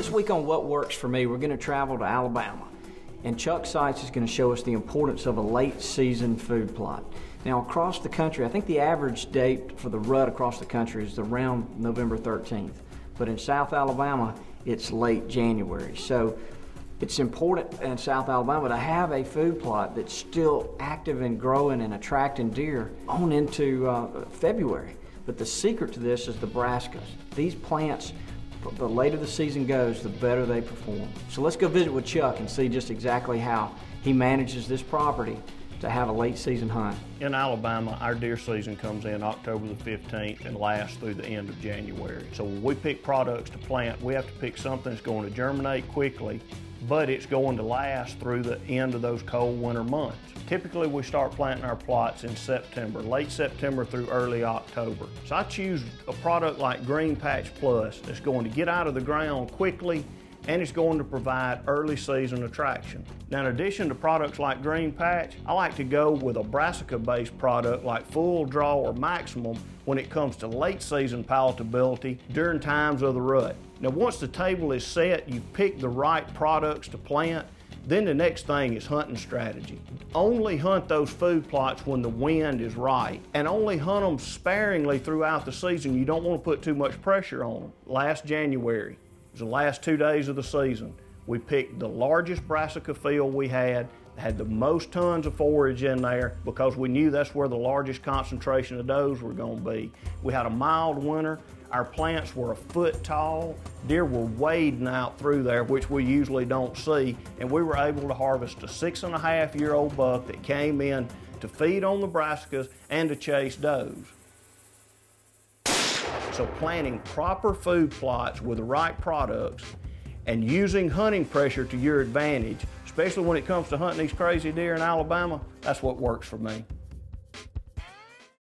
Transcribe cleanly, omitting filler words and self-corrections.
This week on What Works for Me, we're going to travel to Alabama. And Chuck Seitz is going to show us the importance of a late season food plot. Now across the country, I think the average date for the rut across the country is around November 13th. But in South Alabama, it's late January. So it's important in South Alabama to have a food plot that's still active and growing and attracting deer on into February. But the secret to this is the brassicas. These plants, the later the season goes, the better they perform. So let's go visit with Chuck and see just exactly how he manages this property to have a late season hunt. In Alabama, our deer season comes in October the 15th and lasts through the end of January. So when we pick products to plant, we have to pick something that's going to germinate quickly, but it's going to last through the end of those cold winter months. Typically we start planting our plots in September, late September through early October. So I choose a product like Green Patch Plus that's going to get out of the ground quickly and it's going to provide early season attraction. Now in addition to products like Green Patch, I like to go with a brassica based product like Full Draw or Maximum when it comes to late season palatability during times of the rut. Now once the table is set, you pick the right products to plant, then the next thing is hunting strategy. Only hunt those food plots when the wind is right, and only hunt them sparingly throughout the season. You don't want to put too much pressure on them. Last January, it was the last 2 days of the season, we picked the largest brassica field we had the most tons of forage in there because we knew that's where the largest concentration of does were going to be. We had a mild winter. Our plants were a foot tall. Deer were wading out through there, which we usually don't see, and we were able to harvest a 6.5-year-old buck that came in to feed on the brassicas and to chase does. So planting proper food plots with the right products and using hunting pressure to your advantage, especially when it comes to hunting these crazy deer in Alabama, that's what works for me.